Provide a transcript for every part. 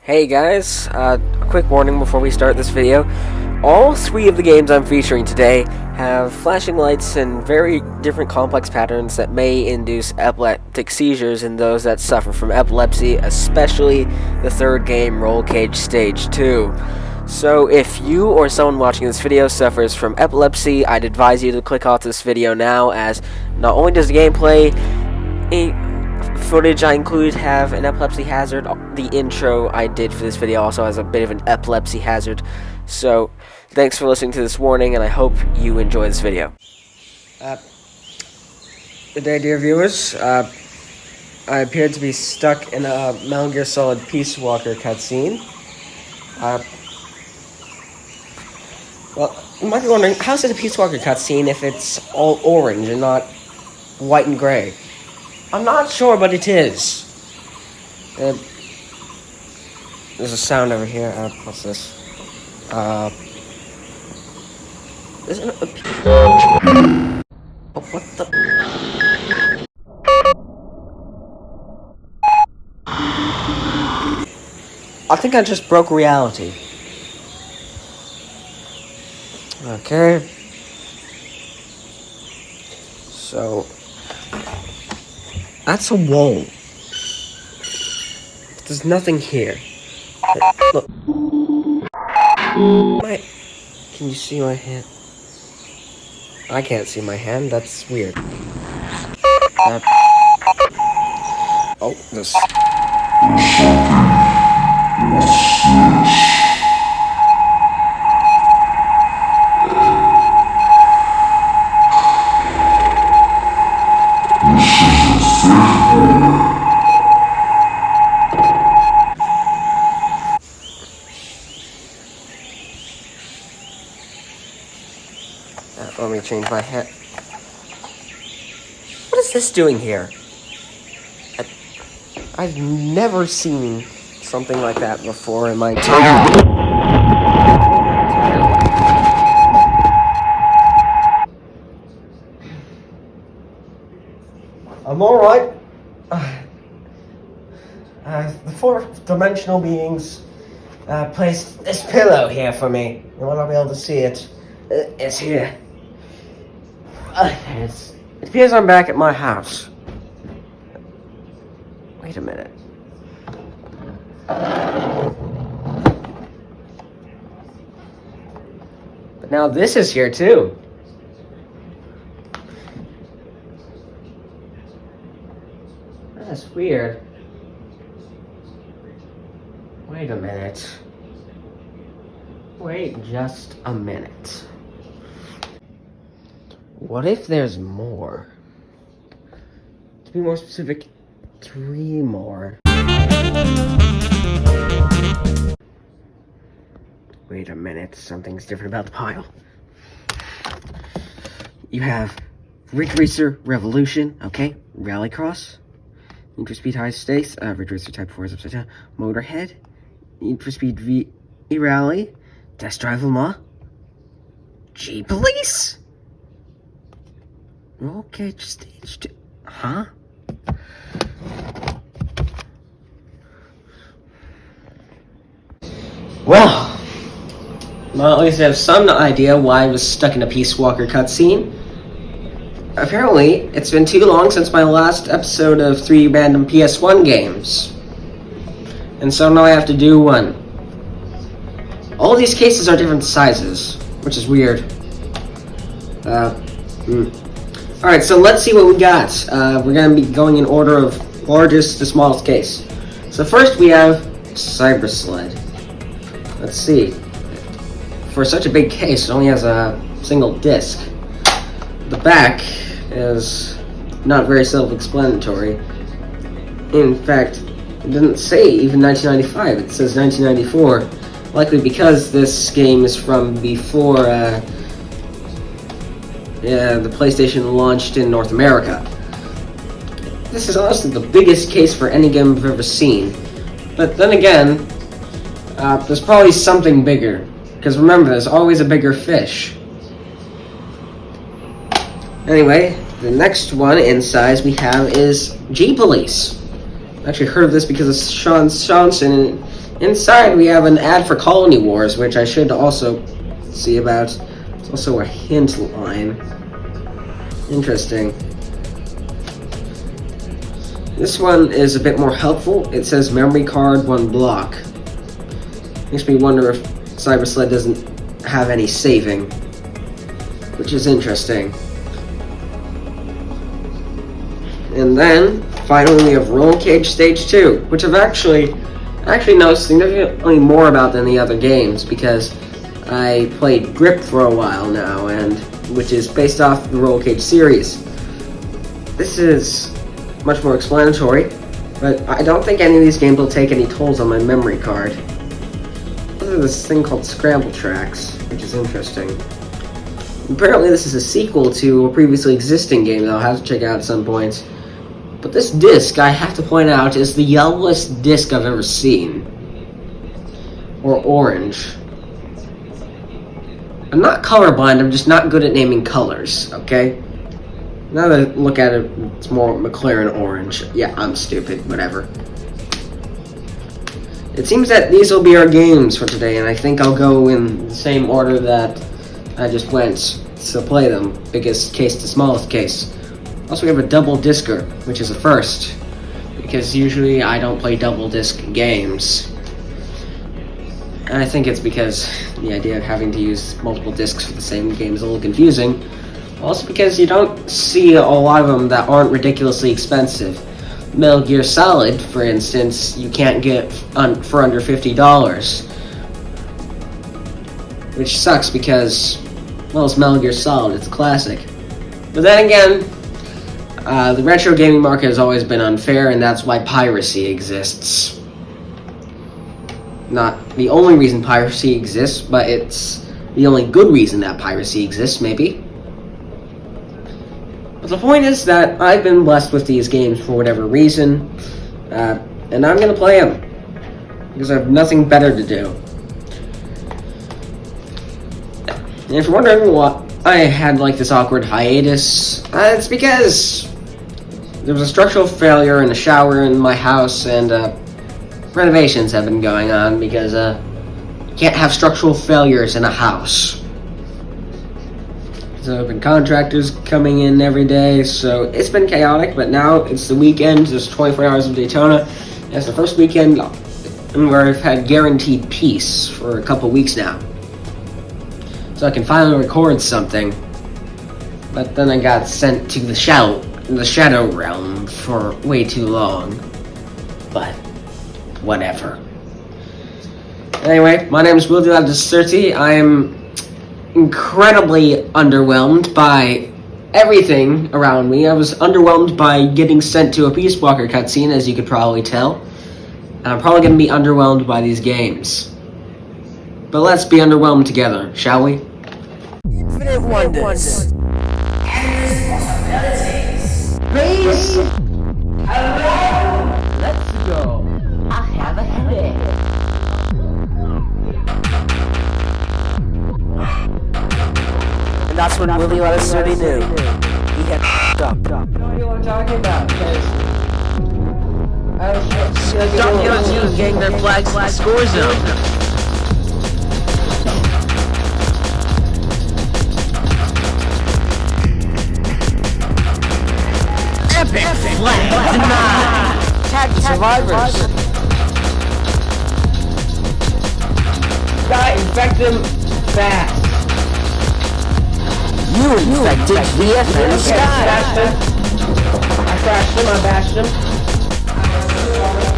Hey guys, a quick warning before we start this video. All three of the games I'm featuring today have flashing lights and very different complex patterns that may induce epileptic seizures in those that suffer from epilepsy, especially the third game, Roll Cage Stage 2. So if you or someone watching this video suffers from epilepsy, I'd advise you to click off this video now, as not only does the gameplay footage I include have an epilepsy hazard, the intro I did for this video also has a bit of an epilepsy hazard. So thanks for listening to this warning, and I hope you enjoy this video. Good day, dear viewers. I appeared to be stuck in a Metal Gear Solid Peace Walker cutscene. Well, you might be wondering, how's it a Peace Walker cutscene if it's all orange and not white and gray? I'm not sure, but it is. There's a sound over here. What's this? Isn't it oh, what the? I think I just broke reality. Okay. So that's a wall. There's nothing here. Look. Can you see my hand? I can't see my hand. That's weird. Oh, this. Let me change my hat. What is this doing here? I've never seen something like that before in my entire life. I'm alright. The fourth-dimensional beings placed this pillow here for me. You might not be able to see it. It's here. It appears I'm back at my house. Wait a minute. But now this is here too. That's weird. Wait a minute. Wait just a minute. What if there's more? To be more specific, 3 more. Wait a minute, something's different about the pile. You have Ridge Racer Revolution, okay, Rallycross, Need for Speed High Stakes, Ridge Racer Type 4 is upside down, Motorhead, Need for Speed V-Rally, Test Drive Le Mans, G-Police? Okay, just huh? Well, at least I have some idea why I was stuck in a Peace Walker cutscene. Apparently, it's been too long since my last episode of 3 random PS1 games. And so now I have to do one. All these cases are different sizes, which is weird. Alright, so let's see what we got. We're going to be going in order of largest to smallest case. So first we have Cyber Sled. Let's see. For such a big case, it only has a single disc. The back is not very self-explanatory. In fact, it doesn't say even 1995, it says 1994. Likely because this game is from before the PlayStation launched in North America. This is honestly the biggest case for any game I've ever seen. But then again, there's probably something bigger. Because remember, there's always a bigger fish. Anyway, the next one in size we have is G-Police. I actually heard of this because of Sean Johnson Inside, we have an ad for Colony Wars, which I should also see about. It's also a hint line. Interesting. This one is a bit more helpful. It says memory card 1 block. Makes me wonder if Cyber Sled doesn't have any saving, which is interesting. And then, finally, we have Roll Cage Stage 2, which I've actually know significantly more about than the other games, because I played Grip for a while now, and which is based off the Roll Cage series. This is much more explanatory, but I don't think any of these games will take any tolls on my memory card. There's this thing called Scramble Tracks, which is interesting. Apparently this is a sequel to a previously existing game that I'll have to check out at some point. But this disc, I have to point out, is the yellowest disc I've ever seen. Or orange. I'm not colorblind, I'm just not good at naming colors, okay? Now that I look at it, it's more McLaren orange. Yeah, I'm stupid, whatever. It seems that these will be our games for today, and I think I'll go in the same order that I just went to play them. Biggest case to smallest case. Also, we have a double discer, which is a first, because usually I don't play double disc games. And I think it's because the idea of having to use multiple discs for the same game is a little confusing. Also because you don't see a lot of them that aren't ridiculously expensive. Metal Gear Solid, for instance, you can't get for under $50. Which sucks because, well, it's Metal Gear Solid, it's a classic. But then again, the retro gaming market has always been unfair, and that's why piracy exists. Not the only reason piracy exists, but it's the only good reason that piracy exists, maybe. But the point is that I've been blessed with these games for whatever reason, and I'm going to play them, because I have nothing better to do. And if you're wondering what I had like this awkward hiatus, it's because there was a structural failure in the shower in my house, and renovations have been going on because you can't have structural failures in a house. So there have been contractors coming in every day, so it's been chaotic, but now it's the weekend, there's 24 hours of Daytona. It's the first weekend where I've had guaranteed peace for a couple weeks now. So I can finally record something. But then I got sent to the shadow realm for way too long. But whatever. Anyway, my name is Will Deserti. I'm incredibly underwhelmed by everything around me. I was underwhelmed by getting sent to a Peace Walker cutscene, as you could probably tell. And I'm probably going to be underwhelmed by these games. But let's be underwhelmed together, shall we? Infinite wonders. Please! Let's go. I have a headache. And that's when Willie Deserti knew. He had f***ed up. I have no idea what I'm talking about, because I was Don't getting their flags in the score zone. Epic flag denied. Tag the survivors. Guy, infect them fast. You infected VFN Sky. I crashed him, I bashed him.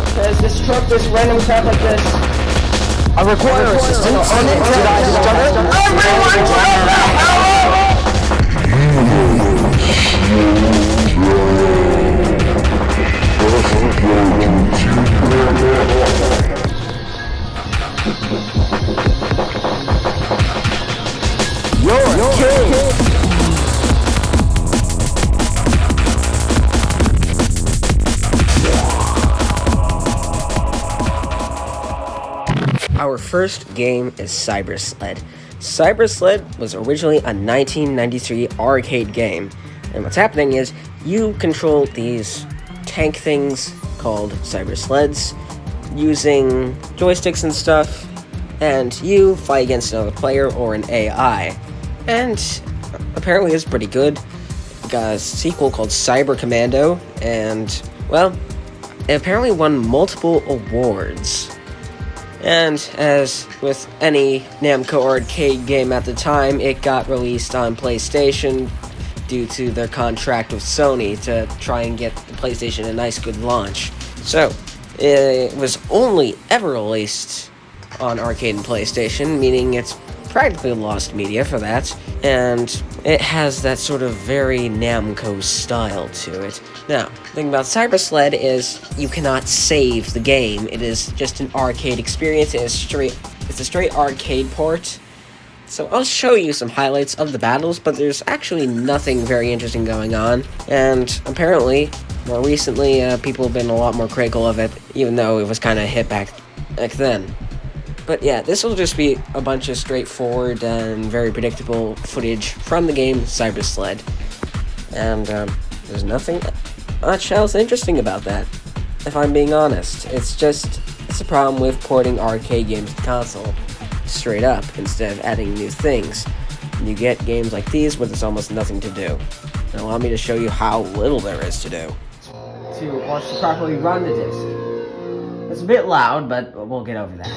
Because this truck, this random crap like this. A recorder assistant on it. Did I stutter? Everyone turn the hell up! You're king. Our first game is Cyber Sled. Cyber Sled was originally a 1993 arcade game, and what's happening is you control these tank things called Cyber Sleds, using joysticks and stuff, and you fight against another player or an AI. And apparently it's pretty good. It got a sequel called Cyber Commando, and, well, it apparently won multiple awards. And as with any Namco arcade game at the time, it got released on PlayStation due to their contract with Sony to try and get the PlayStation a nice good launch. So, it was only ever released on arcade and PlayStation, meaning it's practically lost media for that, and it has that sort of very Namco style to it. Now, the thing about Cyber Sled is you cannot save the game. It is just an arcade experience. It's a straight arcade port. So I'll show you some highlights of the battles, but there's actually nothing very interesting going on, and apparently, more recently, people have been a lot more critical of it, even though it was kind of hit back then. But yeah, this will just be a bunch of straightforward and very predictable footage from the game Cyber Sled. And there's nothing much else interesting about that, if I'm being honest. It's a problem with porting arcade games to console, straight up, instead of adding new things. And you get games like these where there's almost nothing to do. And allow me to show you how little there is to do. To properly run the disc. It's a bit loud, but we'll get over that.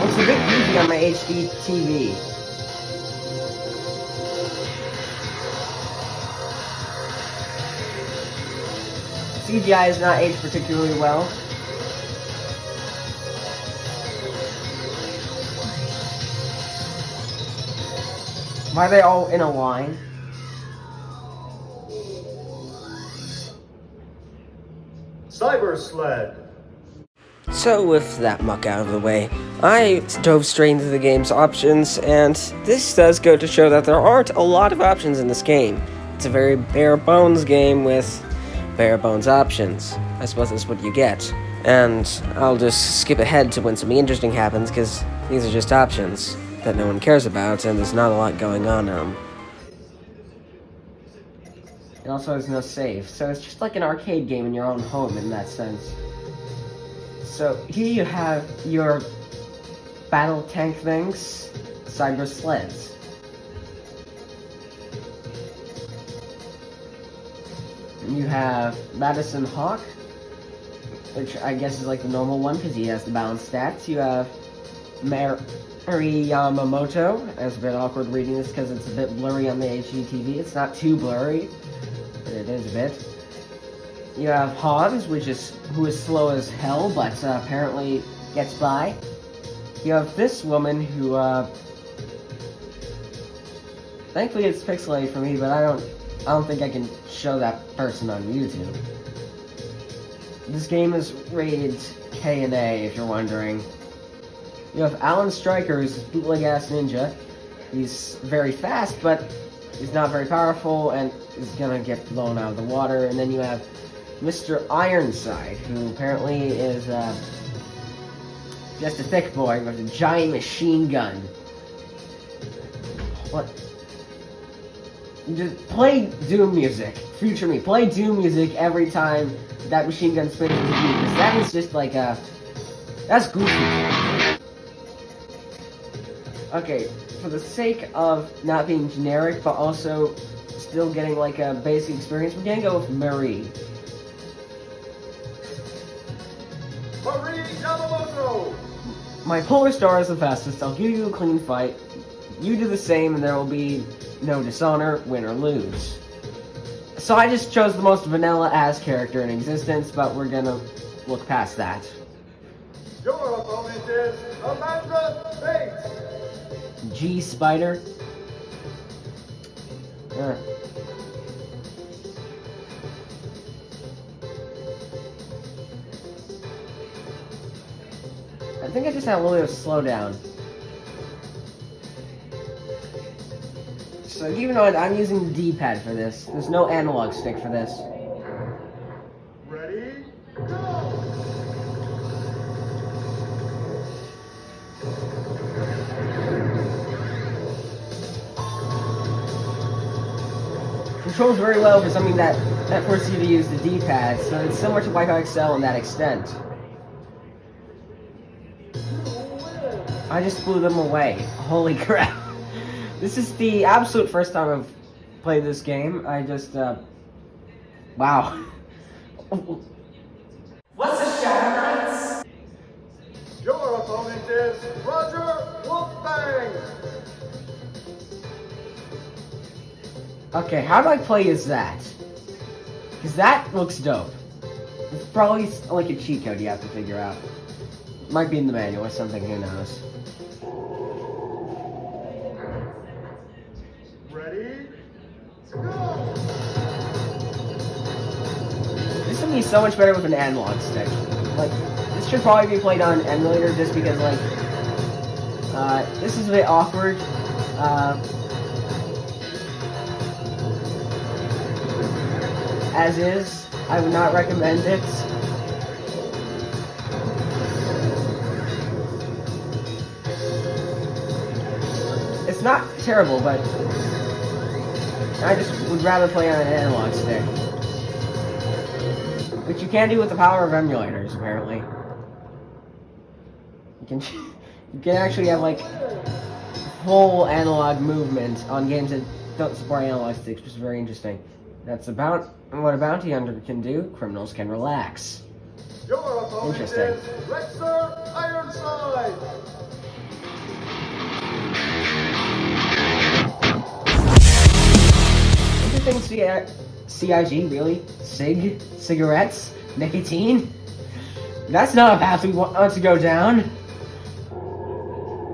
Looks a bit goofy on my HD TV. CGI is not aged particularly well. Why are they all in a line? Cyber Sled. So with that muck out of the way, I dove straight into the game's options, and this does go to show that there aren't a lot of options in this game. It's a very bare bones game with bare bones options. I suppose that's what you get. And I'll just skip ahead to when something interesting happens, because these are just options that no one cares about, and there's not a lot going on in them. It also has no save, so it's just like an arcade game in your own home in that sense. So here you have your battle tank things, Cyber Sleds. And you have Madison Hawk, which I guess is like the normal one because he has the balanced stats. You have Mary Yamamoto. It's a bit awkward reading this because it's a bit blurry on the HD TV. It's not too blurry, but it is a bit. You have Hans, who is slow as hell, but apparently gets by. You have this woman who, thankfully it's pixelated for me, but I don't think I can show that person on YouTube. This game is rated K and A, if you're wondering. You have Alan Stryker, who's this bootleg-ass ninja. He's very fast, but he's not very powerful, and is gonna get blown out of the water. And then you have Mr. Ironside, who apparently is just a thick boy with a giant machine gun. What? Just play Doom music. Future me. Play Doom music every time that machine gun spins into you, because that is just like a... That's goofy. Okay, for the sake of not being generic, but also still getting like a basic experience, we're gonna go with Marie. Marie Yamamoto. My Polar Star is the fastest. I'll give you a clean fight. You do the same, and there will be no dishonor, win or lose. So I just chose the most vanilla-ass character in existence, but we're gonna look past that. Your opponent is Amanda Bates. G Spider. I think I just had a little bit of slowdown. So even though I'm using the D-pad for this, there's no analog stick for this. Ready, go! controls very well for something that forces you to use the D-pad, so it's similar to Wi-Fi XL in that extent. I just blew them away. Holy crap. This is the absolute first time I've played this game. I just, wow. What's a Shadow Knights? Your opponent is Roger Wolfbang. Okay, how do I play as that? Because that looks dope. It's probably like a cheat code you have to figure out. Might be in the manual or something, who knows. Ready? Go! This would be so much better with an analog stick. Like, this should probably be played on emulator just because, like, this is a bit awkward. As is, I would not recommend it. It's not terrible, but I just would rather play on an analog stick. Which you can do with the power of emulators, apparently. You can actually have, like, full analog movement on games that don't support analog sticks, which is very interesting. That's about what a bounty hunter can do. Criminals can relax. Your opponent Interesting. is Rexer Ironside. Interesting CIG, really? Cigarettes? Nicotine? That's not a path we want to go down.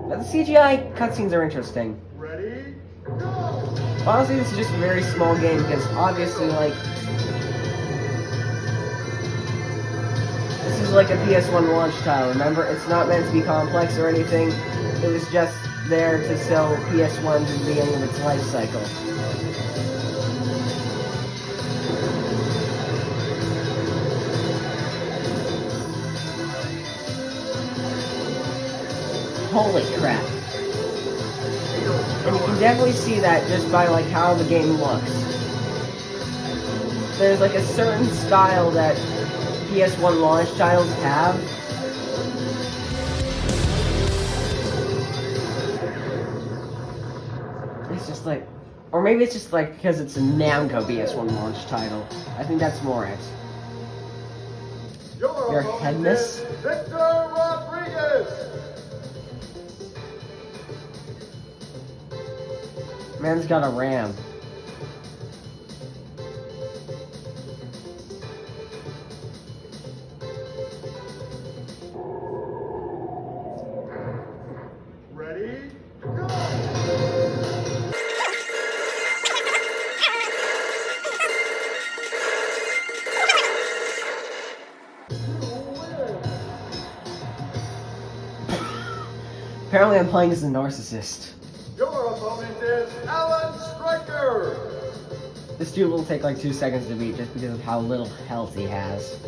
But the CGI cutscenes are interesting. Ready? Go! Honestly, this is just a very small game because obviously, like, this is like a PS1 launch title. Remember, it's not meant to be complex or anything. It was just there to sell PS1s at the beginning of its life cycle. Holy crap. And you can definitely see that just by, like, how the game looks. There's, like, a certain style that PS1 launch titles have. It's just like... Or maybe it's just, like, because it's a Namco PS1 launch title. I think that's more it. Your opponent Thiccness? is Victor Rodriguez. Man's got a RAM. Ready? Go! Apparently I'm playing as a narcissist. Your opponent is Alan Stryker. This dude will take like 2 seconds to beat just because of how little health he has.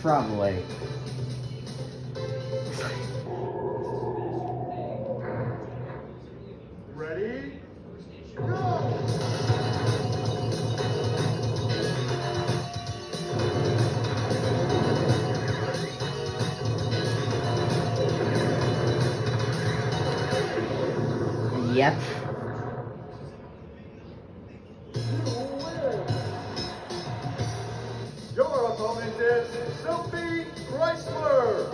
Probably. Ready? Go! Yep. Your opponent is Sophie Chrysler.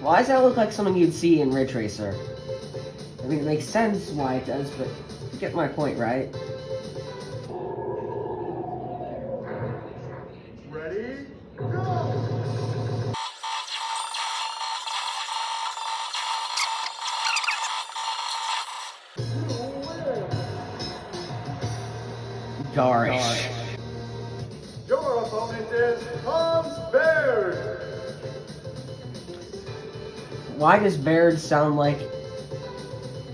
Why does that look like something you'd see in Ridge Racer? I mean, it makes sense why it does, but you get my point, right? Ready? Go! Garish. Your opponent is Hans Baird. Why does Baird sound like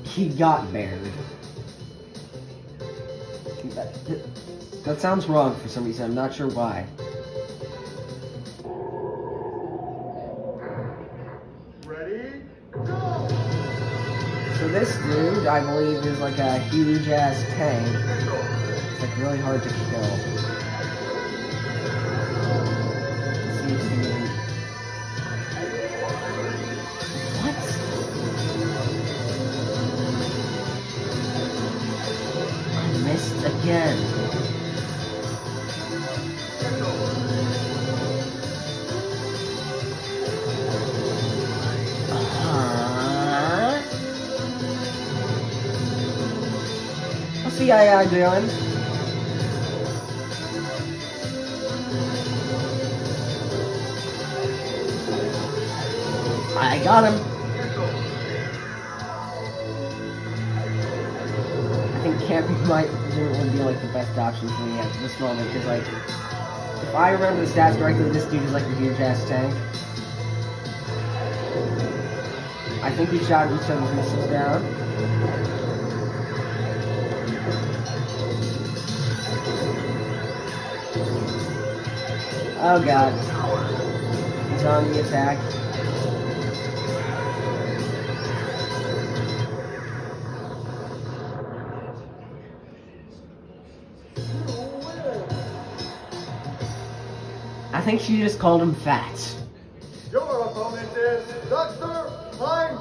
he got Baird? That sounds wrong for some reason. I'm not sure why. this dude, I believe, is like a huge ass tank. It's like really hard to kill. Let's see if he can... What? I missed again. What's the AI doing? I got him. I think camping might would be like the best option for me at this moment, because like, if I remember the stats correctly, this dude is like a huge ass tank. I think we shot each other's missiles down. Oh god. He's on the attack. I think she just called him fat. Your opponent is Dr. Heinz.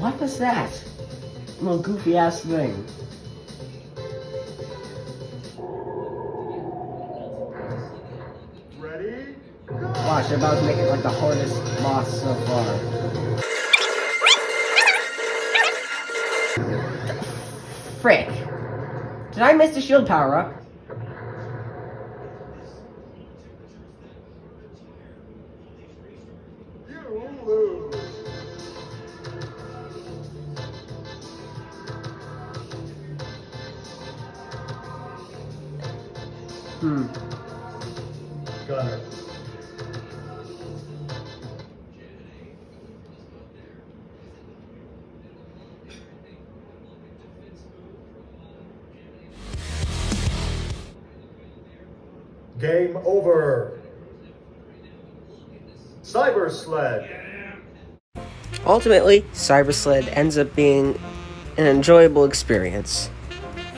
What was that? Little goofy ass thing. Ready? Watch, they're about to make it like the hardest boss so far. Frick. Did I miss the shield power up? You lose. Gunner. Game over. Cyber Sled. Ultimately, Cyber Sled ends up being an enjoyable experience.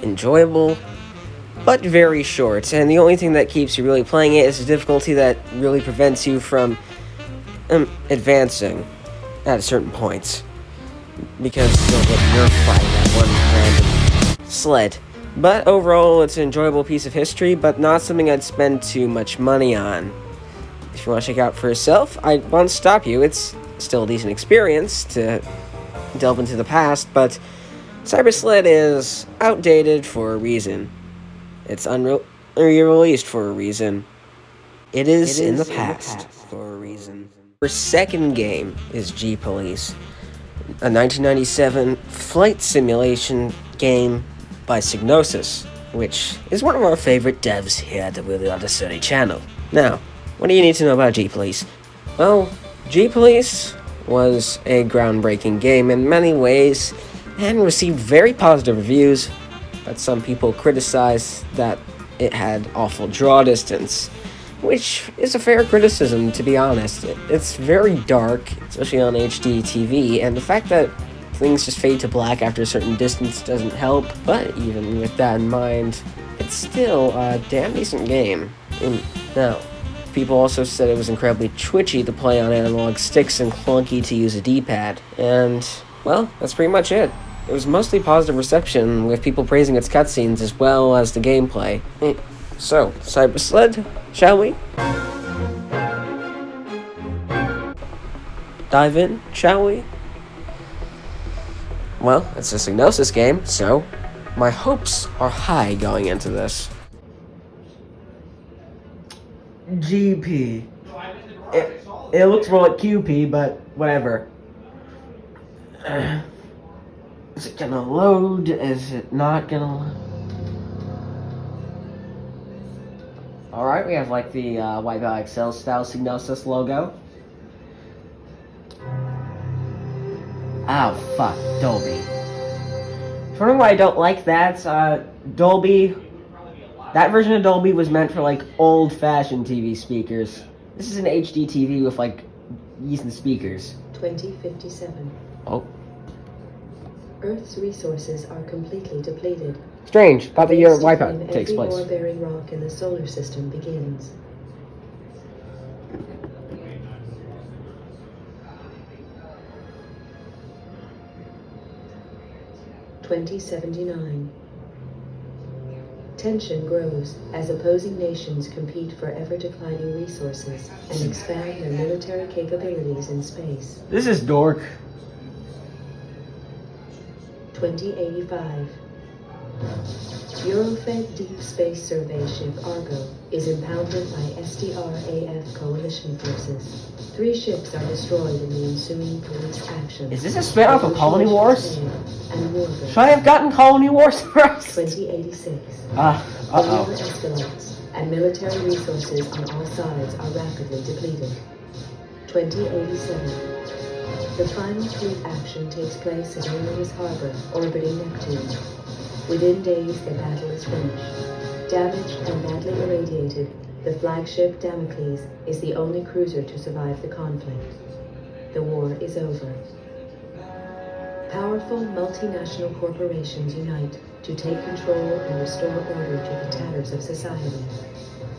Enjoyable, but very short, and the only thing that keeps you really playing it is the difficulty that really prevents you from advancing at certain points, because you'll get nerfed by that one random sled. But overall, it's an enjoyable piece of history, but not something I'd spend too much money on. If you want to check it out for yourself, I won't stop you. It's still a decent experience to delve into the past, but Cyber Sled is outdated for a reason. It's re-released for a reason. It is in the past for a reason. Our second game is G-Police, a 1997 flight simulation game by Thiccness, which is one of our favorite devs here at the Really Understudy channel. Now, what do you need to know about G-Police? Well, G-Police was a groundbreaking game in many ways, and received very positive reviews, but some people criticized that it had awful draw distance, which is a fair criticism, to be honest. It's very dark, especially on HD TV, and the fact that things just fade to black after a certain distance doesn't help, but even with that in mind, it's still a damn decent game. Now, people also said it was incredibly twitchy to play on analog sticks and clunky to use a D-pad, and, well, that's pretty much it. It was mostly positive reception, with people praising its cutscenes as well as the gameplay. So, Cyber Sled, shall we? Dive in, shall we? Well, it's a Thiccness game, so my hopes are high going into this. GP. It looks more like QP, but whatever. Is it gonna load? Is it not gonna load? Alright, we have like the Wipeout XL style Thiccness logo. Oh, fuck. Dolby. For why I don't like that, Dolby That version of Dolby was meant for like old-fashioned TV speakers. This is an HD TV with like decent speakers. 2057. Oh. Earth's resources are completely depleted. Strange. About the year Race to wipeout claim takes every place. ore-bearing rock in the solar system begins. (2079). Tension grows as opposing nations compete for ever-declining resources and expand their military capabilities in space. This is dork. 2085. Eurofed Deep Space Survey ship Argo is impounded by SDRAF coalition forces. 3 ships are destroyed in the ensuing police action. Is this a spin-off of Colony Wars? And war Should I have gotten Colony Wars first? 2086. The Uh-oh. war escalates, and military resources on all sides are rapidly depleted. 2087. The final fleet action takes place at Uranus Harbor, orbiting Neptune. Within days, the battle is finished. Damaged and badly irradiated, the flagship Damocles is the only cruiser to survive the conflict. The war is over. Powerful multinational corporations unite to take control and restore order to the tatters of society.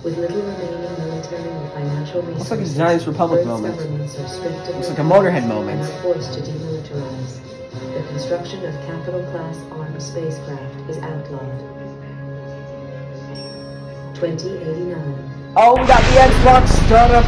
With little remaining military and financial resources, Looks like a Zionist Republic Earth's moment. governments are stripped of Looks their like a Motorhead powers moment. and are forced to demilitarize. The construction of capital-class armed spacecraft is outlawed. 2089. Oh, we got the Xbox startup.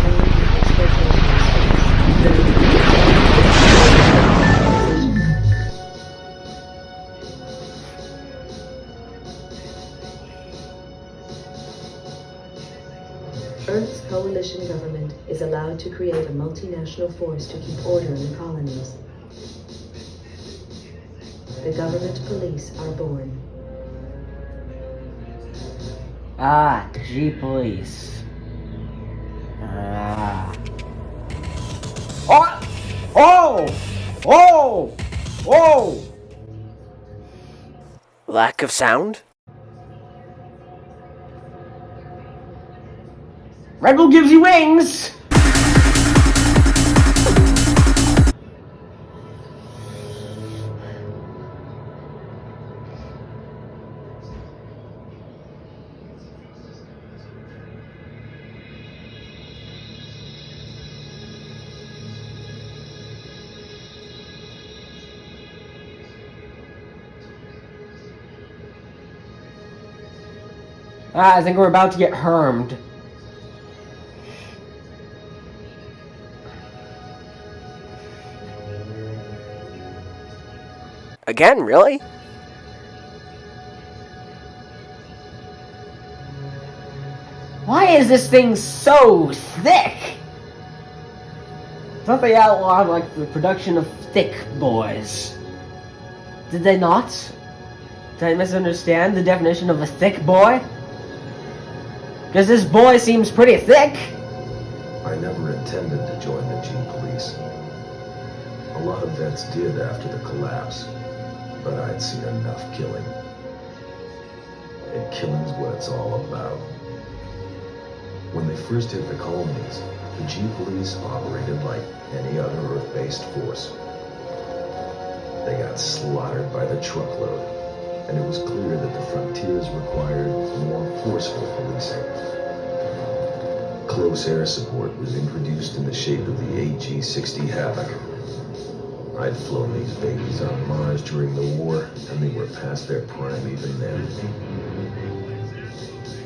Earth's coalition government is allowed to create a multinational force to keep order in the colonies. The government police are born. Ah, G Police. Ah. Oh! Oh! Oh! Oh! Lack of sound? Red Bull gives you wings! Ah, I think we're about to get hermed. Again, really? Why is this thing so thick? I thought they outlawed, like, the production of thick boys. Did they not? Did I misunderstand the definition of a thick boy? Because this boy seems pretty thick. I never intended to join the G Police. A lot of vets did after the collapse, but I'd seen enough killing. And killing's what it's all about. When they first hit the colonies, the G Police operated like any other Earth-based force. They got slaughtered by the truckload, and it was clear that the frontiers required more forceful policing. Close air support was introduced in the shape of the AG-60 Havoc. I'd flown these babies on Mars during the war, and they were past their prime even then.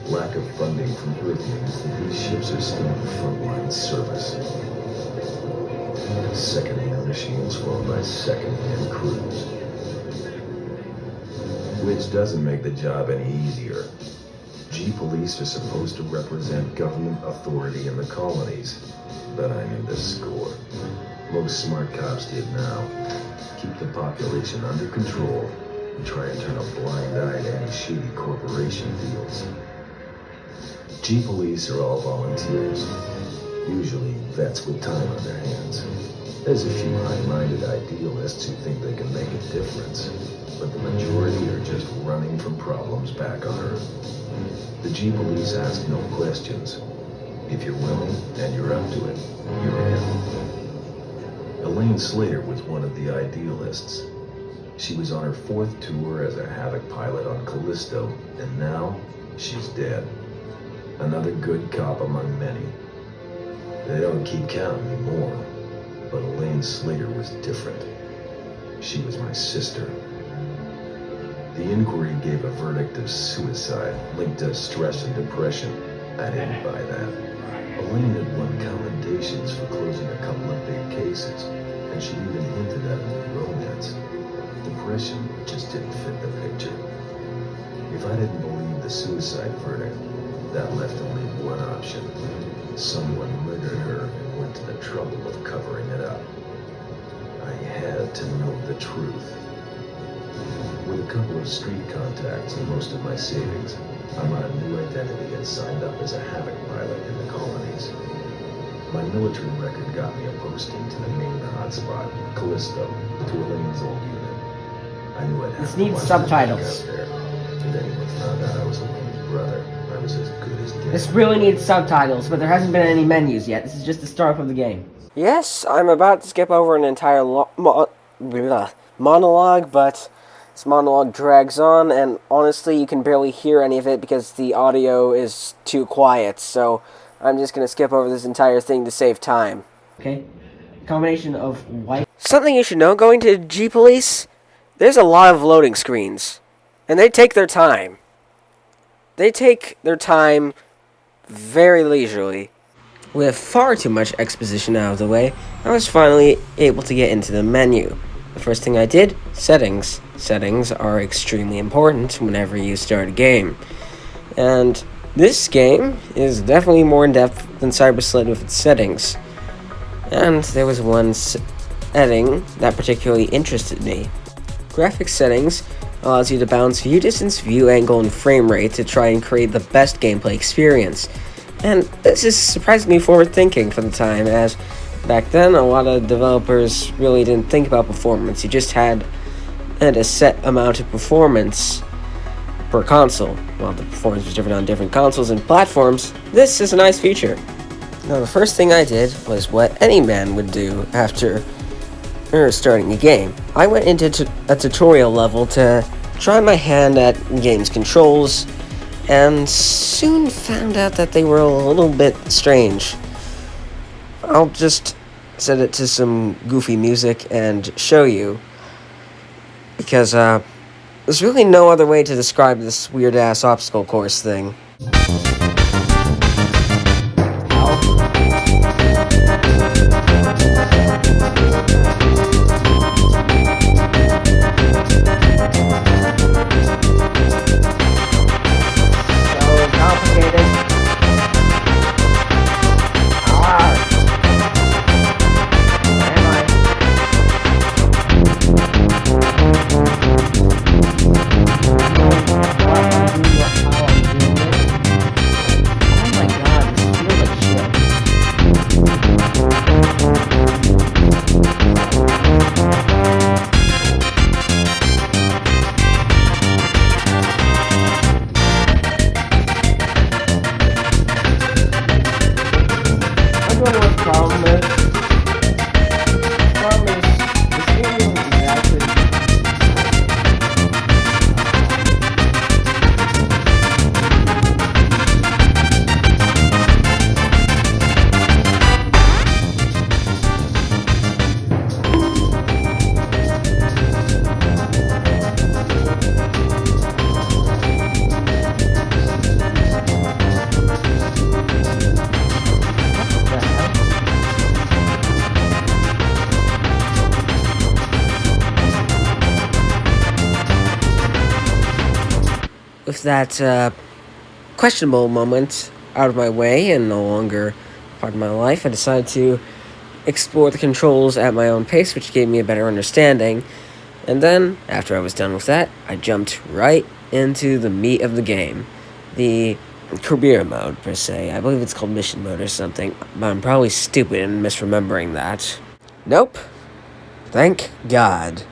Lack of funding from Earth means that these ships are still in frontline service. Second-hand machines flown by second-hand crews. Which doesn't make the job any easier. G Police are supposed to represent government authority in the colonies, but I'm in this score. Most smart cops did now. Keep the population under control and try and turn a blind eye to any shady corporation deals. G Police are all volunteers, usually vets with time on their hands. There's a few high-minded idealists who think they can make a difference, but the majority are just running for from problems back on Earth. The G Police ask no questions. If you're willing and you're up to it, you're in. Elaine Slater was one of the idealists. She was on her 4th tour as a Havoc pilot on Callisto, and now she's dead. Another good cop among many. They don't keep count anymore, but Elaine Slater was different. She was my sister. The inquiry gave a verdict of suicide linked to stress and depression. I didn't buy that. Elaine had won commendations for closing a couple of big cases, and she even hinted at a new romance. Depression just didn't fit the picture. If I didn't believe the suicide verdict, that left only one option. Someone murdered her and went to the trouble of covering it up. I had to know the truth. With a couple of street contacts and most of my savings, I'm on a new identity and signed up as a Havoc pilot in the colonies. My military record got me a posting to the main hotspot, Callisto, to Elaine's old unit. I knew I'd have This to needs watch subtitles. my back out there. If anyone found out I was Elaine's brother, I was as good as dead. This really needs subtitles, but there hasn't been any menus yet. This is just the start of the game. Yes, I'm about to skip over an entire monologue, but this monologue drags on, and honestly, you can barely hear any of it because the audio is too quiet, so I'm just going to skip over this entire thing to save time. Okay? Combination of white... Something you should know going to G-Police, there's a lot of loading screens, and they take their time. They take their time very leisurely. With far too much exposition out of the way, I was finally able to get into the menu. The first thing I did, settings. Settings are extremely important whenever you start a game. And this game is definitely more in-depth than Cyber Sled with its settings. And there was one setting that particularly interested me. Graphics settings allows you to balance view distance, view angle, and frame rate to try and create the best gameplay experience. And this is surprisingly forward-thinking for the time, as back then a lot of developers really didn't think about performance. You just had a set amount of performance per console. While the performance was different on different consoles and platforms, this is a nice feature. Now, the first thing I did was what any man would do after starting a game. I went into a tutorial level to try my hand at the game's controls, and soon found out that they were a little bit strange. I'll just set it to some goofy music and show you, because there's really no other way to describe this weird-ass obstacle course thing. With that questionable moment out of my way and no longer part of my life, I decided to explore the controls at my own pace, which gave me a better understanding. And then, after I was done with that, I jumped right into the meat of the game. The career mode, per se. I believe it's called mission mode or something, but I'm probably stupid in misremembering that. Nope. Thank God.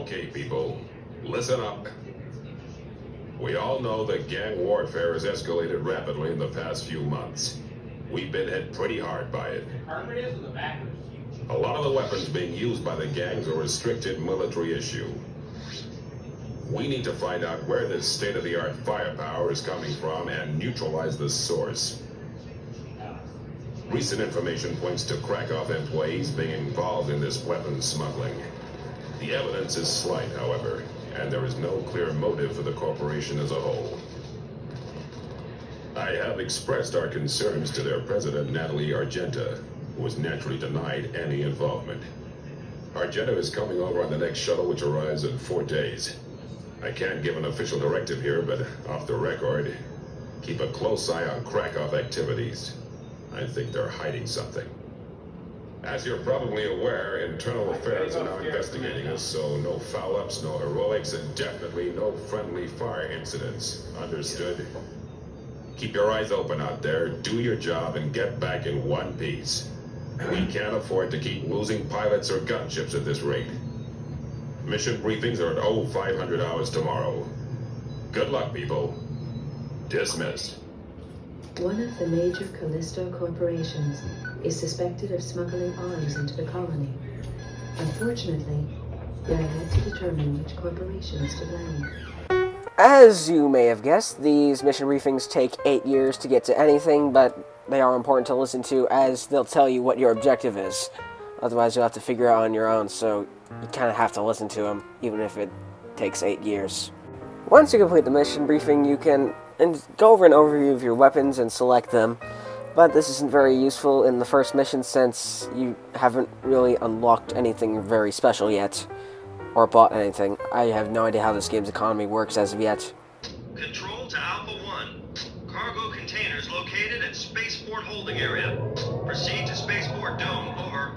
Okay, people, listen up. We all know that gang warfare has escalated rapidly in the past few months. We've been hit pretty hard by it. A lot of the weapons being used by the gangs are a restricted military issue. We need to find out where this state-of-the-art firepower is coming from and neutralize the source. Recent information points to Krakow employees being involved in this weapons smuggling. The evidence is slight, however, and there is no clear motive for the corporation as a whole. I have expressed our concerns to their president, Natalie Argenta, who was naturally denied any involvement. Argenta is coming over on the next shuttle, which arrives in 4 days. I can't give an official directive here, but off the record, keep a close eye on Krakow activities. I think they're hiding something. As you're probably aware, Internal Affairs are now investigating us, so no foul-ups, no heroics, and definitely no friendly fire incidents. Understood? Keep your eyes open out there, do your job, and get back in one piece. We can't afford to keep losing pilots or gunships at this rate. Mission briefings are at 0500 hours tomorrow. Good luck, people. Dismissed. One of the major Callisto corporations is suspected of smuggling arms into the colony. Unfortunately, I had to determine which corporation is to blame. As you may have guessed, these mission briefings take 8 years to get to anything, but they are important to listen to as they'll tell you what your objective is. Otherwise, you'll have to figure it out on your own, so you kind of have to listen to them, even if it takes 8 years. Once you complete the mission briefing, you can go over an overview of your weapons and select them, but this isn't very useful in the first mission since you haven't really unlocked anything very special yet, or bought anything. I have no idea how this game's economy works as of yet. Control to Alpha 1. Cargo containers located at Spaceport Holding Area. Proceed to Spaceport Dome, over.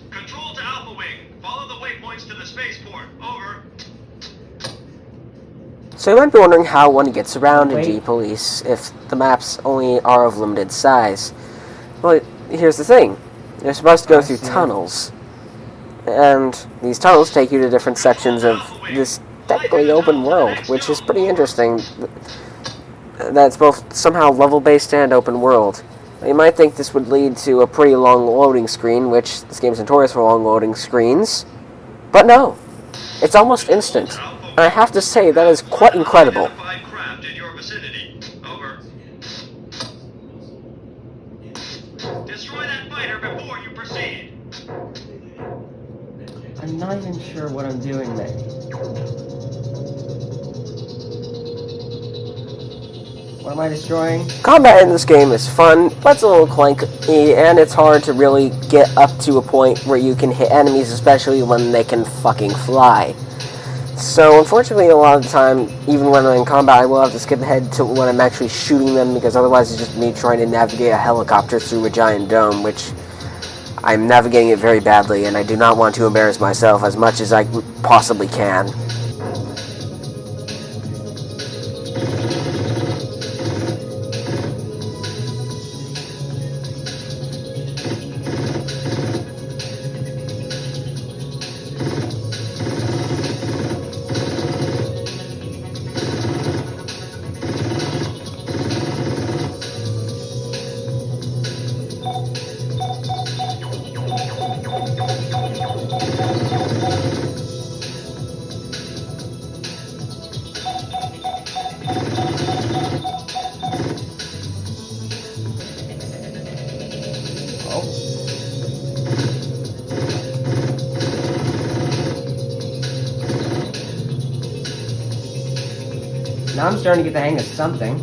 Control to Alpha Wing. Follow the waypoints to the spaceport, over. So you might be wondering how one gets around in G-Police if the maps only are of limited size. Well, here's the thing. You're supposed to go through tunnels. And these tunnels take you to different sections of this technically open world, which is pretty interesting. That's both somehow level-based and open world. You might think this would lead to a pretty long loading screen, which this game's notorious for long loading screens. But no. It's almost instant. And I have to say, that is quite incredible. Destroy that fighter before you proceed. I'm not even sure what I'm doing there. What am I destroying? Combat in this game is fun, but it's a little clunky, and it's hard to really get up to a point where you can hit enemies, especially when they can fucking fly. So, unfortunately, a lot of the time, even when I'm in combat, I will have to skip ahead to when I'm actually shooting them, because otherwise it's just me trying to navigate a helicopter through a giant dome, which I'm navigating it very badly, and I do not want to embarrass myself as much as I possibly can. Now I'm starting to get the hang of something.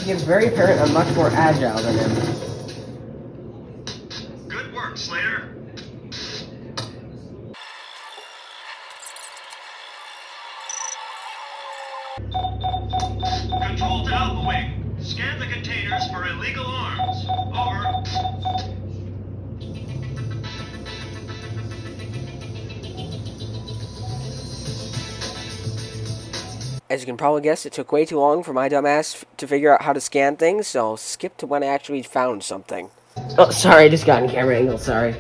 It's very apparent I'm much more agile than him. Good work, Slater. Control to Alpha Wing. Scan the containers for illegal arms. Over. As you can probably guess, it took way too long for my dumbass to figure out how to scan things, so I'll skip to when I actually found something. Oh, sorry, I just got in camera angle, sorry.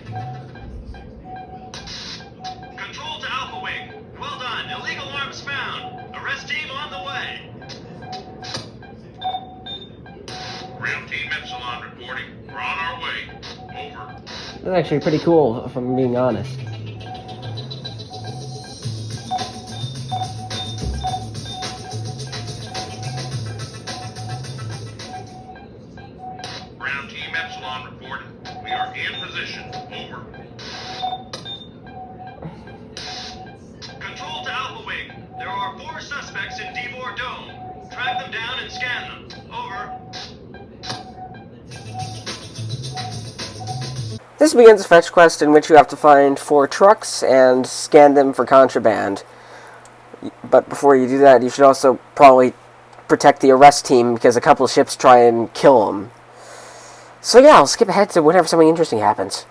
Control to Alpha Wing. Well done. Illegal arms found. Arrest team on the way. Ground Team Epsilon reporting. We're on our way. Over. That's actually pretty cool, if I'm being honest. Ground Team Epsilon reporting. We are in position. Over. Control to Alpha Wing. There are 4 suspects in Devor Dome. Track them down and scan them. Over. This begins a fetch quest in which you have to find 4 trucks and scan them for contraband. But before you do that, you should also probably protect the arrest team because a couple ships try and kill them. So yeah, I'll skip ahead to whenever something interesting happens.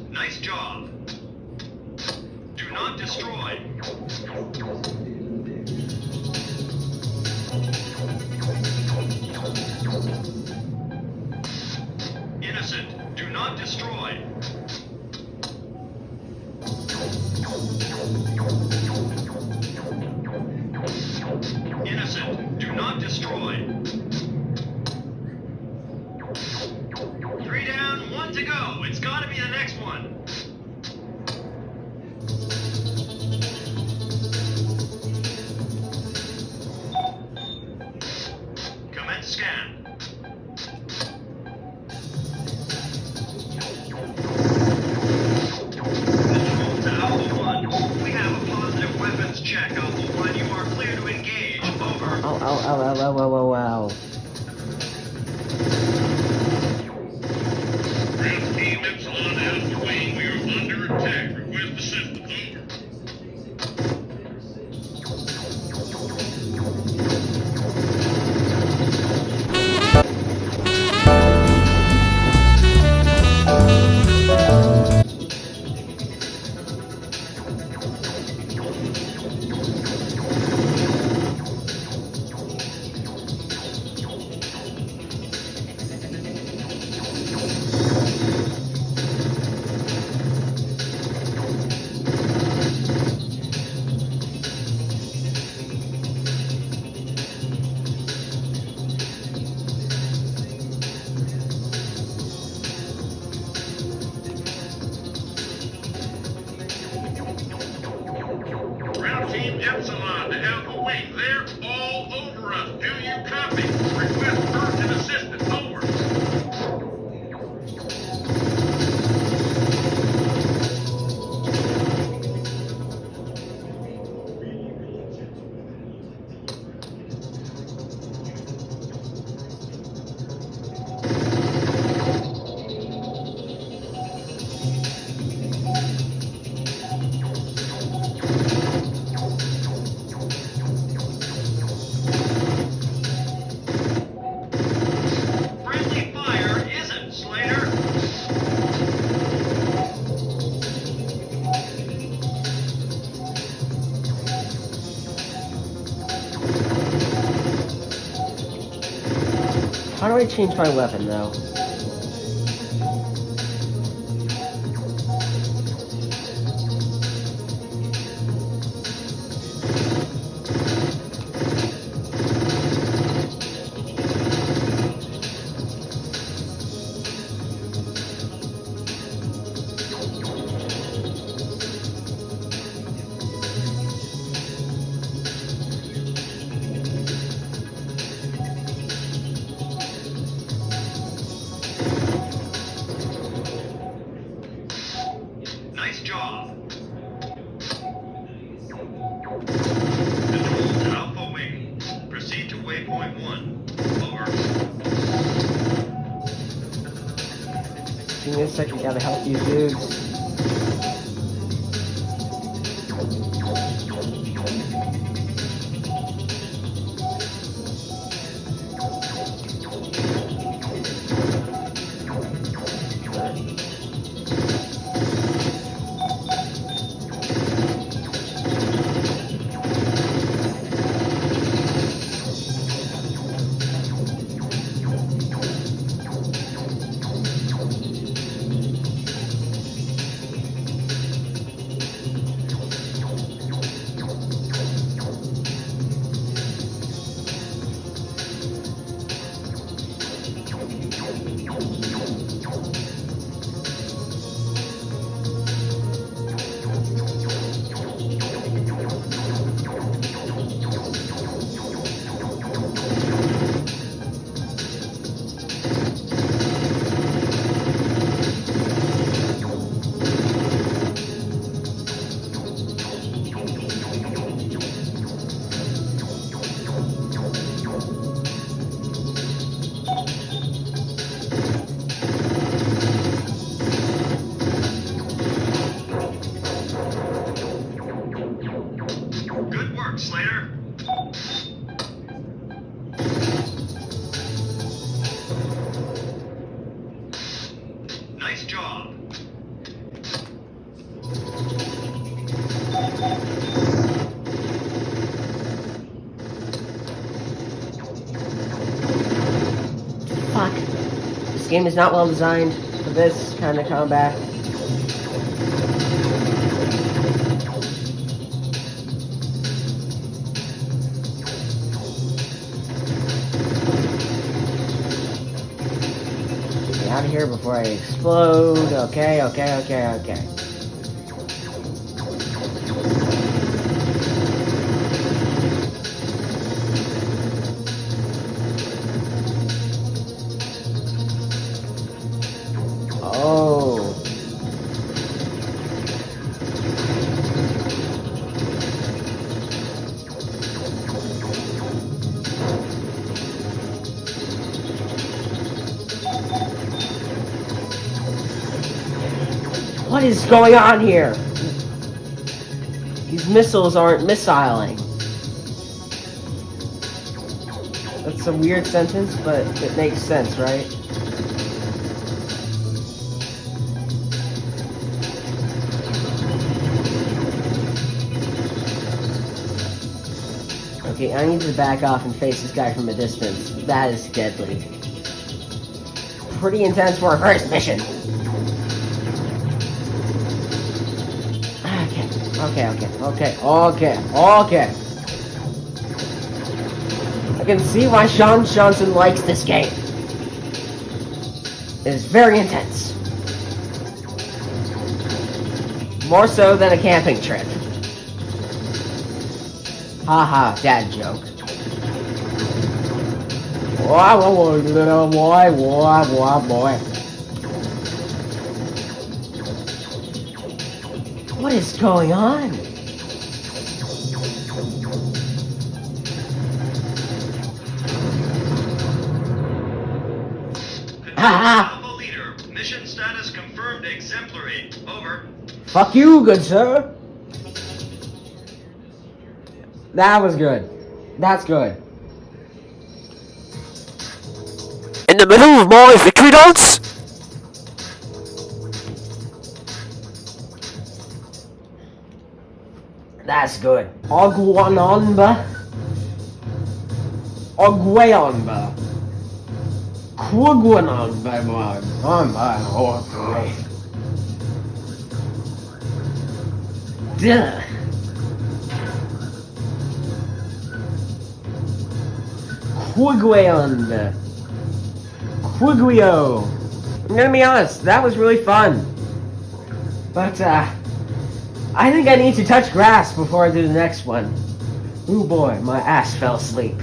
Nice job. Do not destroy. Innocent, do not destroy. Innocent, do not destroy. 3 down, 1 to go. It's gotta be the next one. Commence scan. Control to Alpha 1. We have a positive weapons check, Alpha 1. You are clear to engage. Over. Ow, ow, ow, ow, ow, ow, ow, ow. Ground Team Epsilon Alpha Wing. We are under attack. Request assistance. Over. Ground Team Epsilon to Alpha Wing. They're all over us. Do you copy? Request urgent assistance. Over. Friendly fire isn't, Slater. How do I change my weapon, though? Looks like we gotta help these dudes. Slater. Nice job. Fuck. This game is not well designed for this kind of combat. Out of here before I explode. Okay. Oh. What is going on here? These missiles aren't missiling. That's a weird sentence, but it makes sense, right? Okay, I need to back off and face this guy from a distance. That is deadly. Pretty intense for a first mission. Okay. I can see why Sean Johnson likes this game. It is very intense. More so than a camping trip. Haha, dad joke. Boy, little boy. What is going on? Alpha leader, mission status confirmed exemplary. Over. Fuck you, good sir. That was good. That's good. In the middle of my victory dance? That's good. Ogwanonba. Ogweonba. Quagwanonba. On my horse. Duh. Quagweonba. Quiguio. I'm gonna be honest, that was really fun. But, I think I need to touch grass before I do the next one. Ooh boy, my ass fell asleep.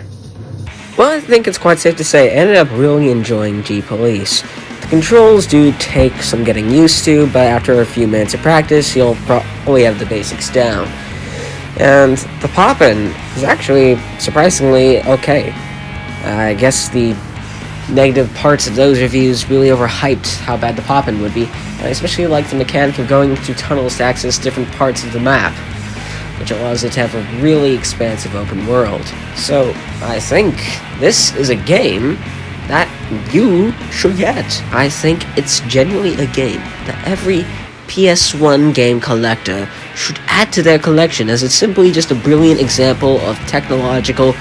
Well, I think it's quite safe to say I ended up really enjoying G-Police. The controls do take some getting used to, but after a few minutes of practice, you'll probably have the basics down. And the poppin' is actually surprisingly okay. I guess the negative parts of those reviews really overhyped how bad the pop-in would be, and I especially like the mechanic of going through tunnels to access different parts of the map, which allows it to have a really expansive open world. So, I think this is a game that you should get. I think it's genuinely a game that every PS1 game collector should add to their collection, as it's simply just a brilliant example of technological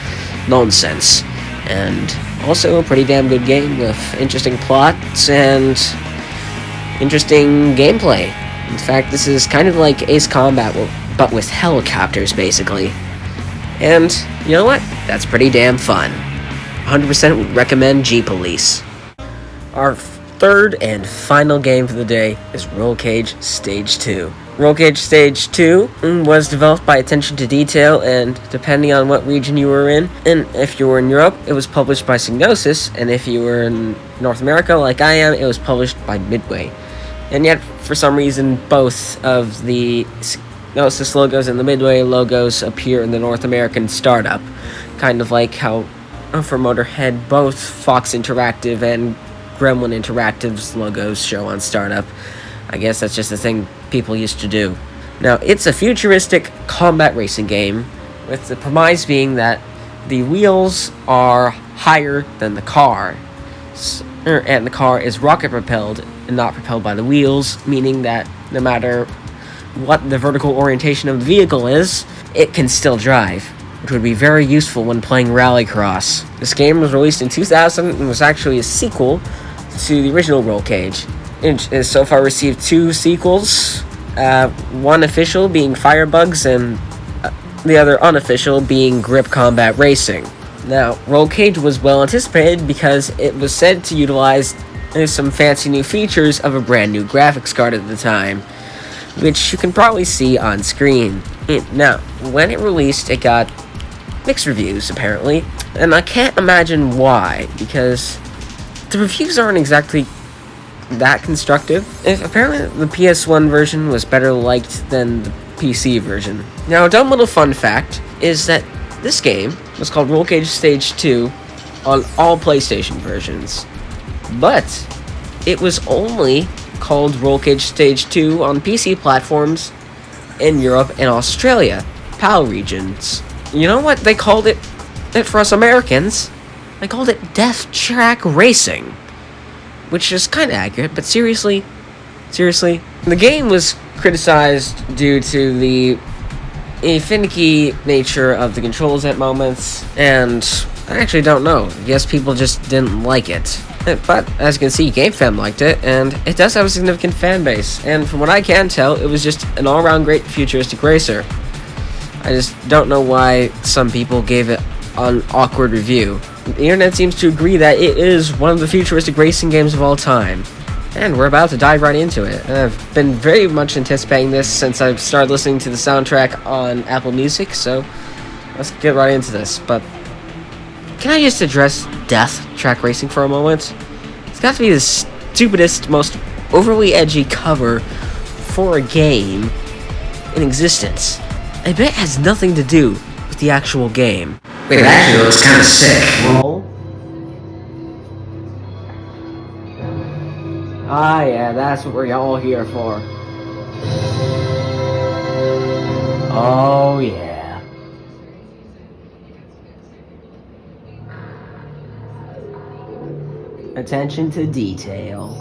nonsense, and also a pretty damn good game with interesting plots and interesting gameplay. In fact, this is kind of like Ace Combat, but with helicopters, basically. And, you know what? That's pretty damn fun. 100% would recommend G-Police. Our third and final game for the day is Roll Cage Stage 2. Roll Cage Stage 2 was developed by Attention to Detail, and depending on what region you were in, and if you were in Europe, it was published by Psygnosis, and if you were in North America, like I am, it was published by Midway. And yet, for some reason, both of the Psygnosis logos and the Midway logos appear in the North American startup. Kind of like how, for Motorhead, both Fox Interactive and Gremlin Interactive's logos show on startup. I guess that's just a thing people used to do. Now, it's a futuristic combat racing game, with the premise being that the wheels are higher than the car, and the car is rocket propelled and not propelled by the wheels, meaning that no matter what the vertical orientation of the vehicle is, it can still drive, which would be very useful when playing Rallycross. This game was released in 2000 and was actually a sequel to the original Roll Cage. It has so far received 2 sequels, one official being Firebugs and the other unofficial being Grip Combat Racing. Now, Roll Cage was well anticipated because it was said to utilize some fancy new features of a brand new graphics card at the time, which you can probably see on screen. Now, when it released, it got mixed reviews, apparently, and I can't imagine why, because the reviews aren't exactly that constructive. Apparently the PS1 version was better liked than the PC version. Now, a dumb little fun fact is that this game was called Roll Cage Stage 2 on all PlayStation versions, but it was only called Roll Cage Stage 2 on PC platforms in Europe and Australia, PAL regions. You know what they called it for us Americans? They called it Death Track Racing, which is kind of accurate, but seriously, the game was criticized due to the finicky nature of the controls at moments, and I actually don't know. I guess people just didn't like it. But, as you can see, GameFam liked it, and it does have a significant fan base, and from what I can tell, it was just an all-around great futuristic racer. I just don't know why some people gave it an awkward review. The internet seems to agree that it is one of the futuristic racing games of all time. And we're about to dive right into it. And I've been very much anticipating this since I've started listening to the soundtrack on Apple Music, so let's get right into this. But can I just address Death Track Racing for a moment? It's got to be the stupidest, most overly edgy cover for a game in existence. I bet it has nothing to do with the actual game. Wait, it actually looks kind of sick. Roll. Ah, yeah, that's what we're all here for. Oh, yeah. Attention to detail.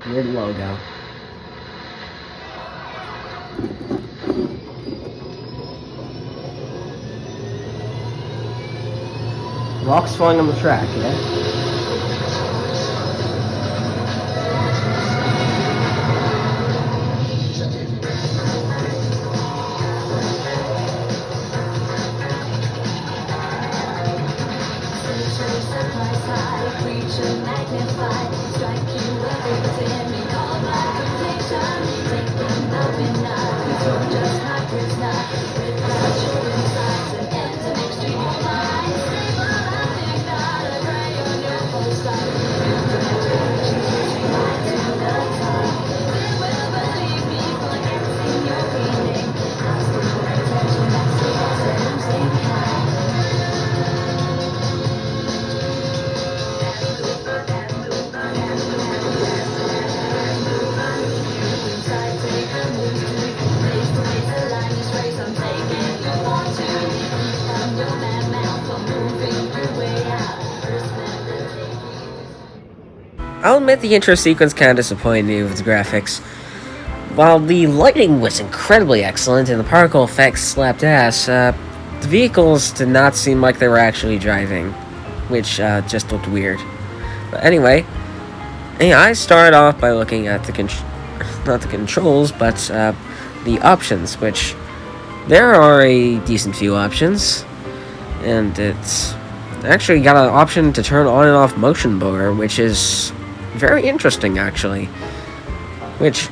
Weird logo. Rocks falling on the track, yeah? I'll admit the intro sequence kind of disappointed me with its graphics. While the lighting was incredibly excellent and the particle effects slapped ass, the vehicles did not seem like they were actually driving, which just looked weird. But anyway, I started off by looking at not the controls, but the options, which there are a decent few options, and it's actually got an option to turn on and off motion blur, which is very interesting actually. Which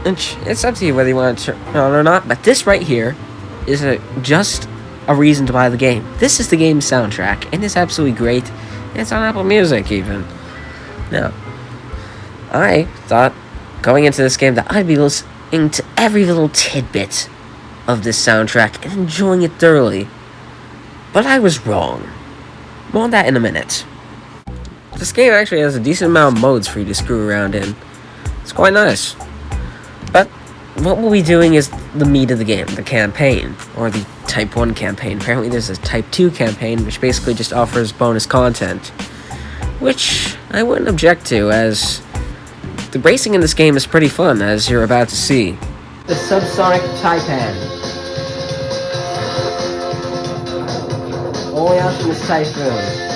it's up to you whether you want to turn it on or not, but this right here is just a reason to buy the game. This is the game's soundtrack, and it's absolutely great. It's on Apple Music even. Now, I thought going into this game that I'd be listening to every little tidbit of this soundtrack and enjoying it thoroughly. But I was wrong. More on that in a minute. This game actually has a decent amount of modes for you to screw around in. It's quite nice. But what we'll be doing is the meat of the game, the campaign, or the Type 1 campaign. Apparently there's a Type 2 campaign, which basically just offers bonus content, which I wouldn't object to, as the racing in this game is pretty fun, as you're about to see. The subsonic Taipan. Only Alchemist Typhoon.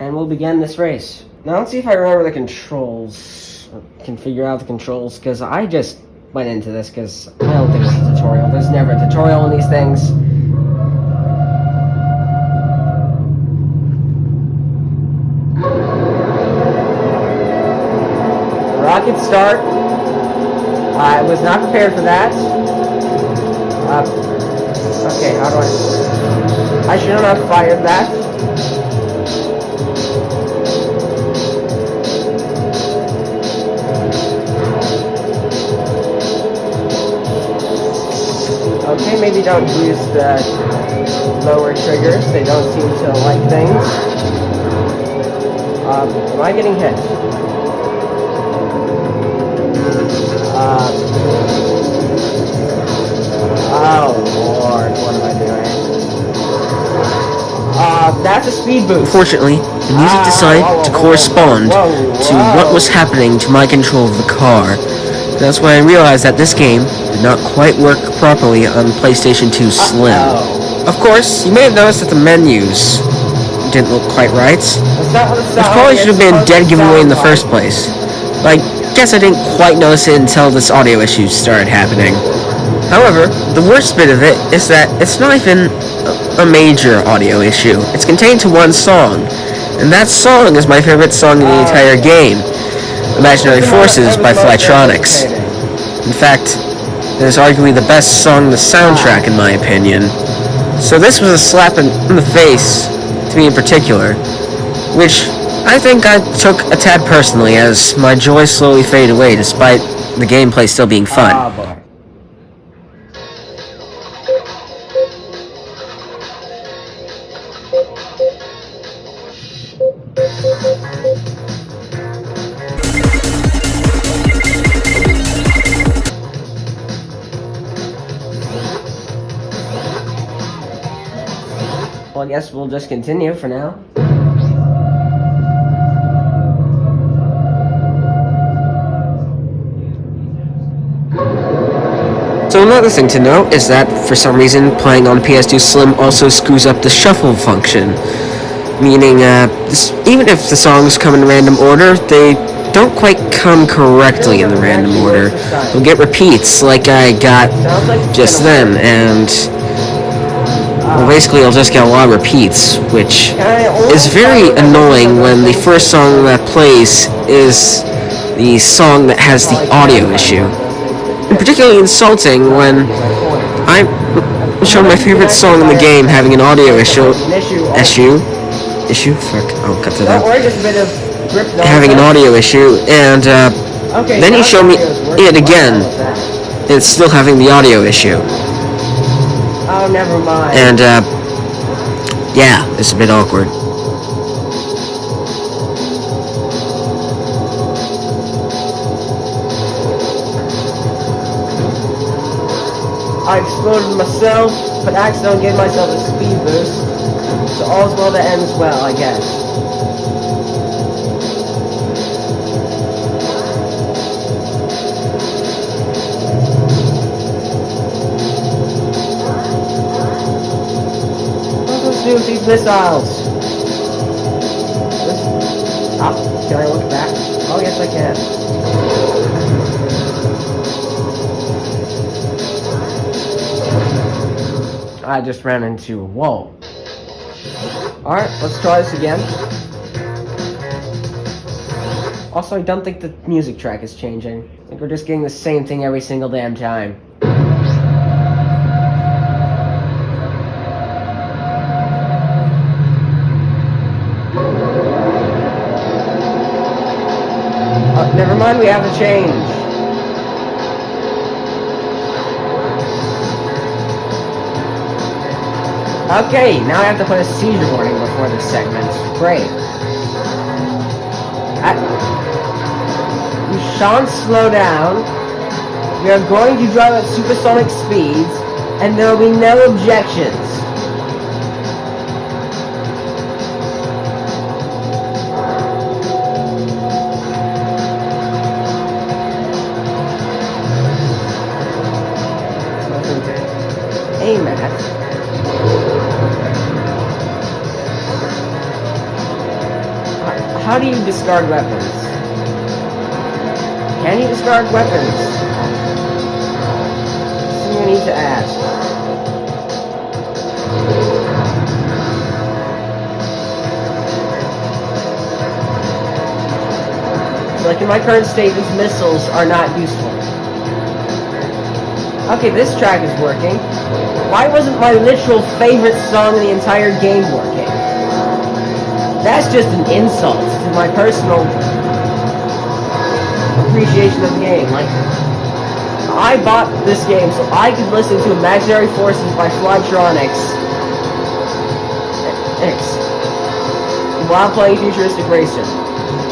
And we'll begin this race. Now let's see if I remember the controls, or can figure out the controls, because I just went into this because I don't think it's a tutorial. There's never a tutorial in these things. Rocket start. I was not prepared for that. Okay, how do I should not have fired that. Okay, maybe don't use the lower triggers. They don't seem to like things. Am I getting hit? Oh Lord, what am I doing? That's a speed boost. Unfortunately, the music decided to correspond to what was happening to my control of the car. That's when I realized that this game did not quite work properly on PlayStation 2 Slim. Of course, you may have noticed that the menus didn't look quite right. It probably should have been a dead giveaway in the first place. But I guess I didn't quite notice it until this audio issue started happening. However, the worst bit of it is that it's not even a major audio issue. It's contained to one song, and that song is my favorite song in the entire game, Imaginary Forces by Flytronics. In fact, it is arguably the best song in the soundtrack in my opinion. So this was a slap in the face to me in particular, which I think I took a tad personally, as my joy slowly faded away despite the gameplay still being fun. Boy. Well, I guess we'll just continue for now. So another thing to note is that, for some reason, playing on PS2 Slim also screws up the shuffle function. Meaning, even if the songs come in random order, they don't quite come correctly in the random order. You'll get repeats, like I got just then, and well, basically you'll just get a lot of repeats, which is very annoying when the first song that plays is the song that has the audio issue. And particularly insulting when I'm showing my favorite song in the game having an audio issue? Fuck, I'll cut that out. Having an audio issue, and then you show me it again, and it's still having the audio issue. Oh, never mind. And, yeah, it's a bit awkward. I exploded myself, but accidentally gave myself a speed boost. So all's well that ends well, I guess. What's to do with these missiles? Can I look back? Oh, yes, I can. I just ran into a wall. Alright, let's try this again. Also, I don't think the music track is changing. I think we're just getting the same thing every single damn time. Never mind, we have to change. Okay, now I have to put a seizure warning before this segment. Great. You shan't slow down. We are going to drive at supersonic speeds, and there will be no objections. Aim at. How do you discard weapons? Can you discard weapons? Something I need to ask. Like in my current state, these missiles are not useful. Okay, this track is working. Why wasn't my literal favorite song in the entire game working? That's just an insult to my personal appreciation of the game. Like, I bought this game so I could listen to Imaginary Forces by Flytronics while playing Futuristic Racer.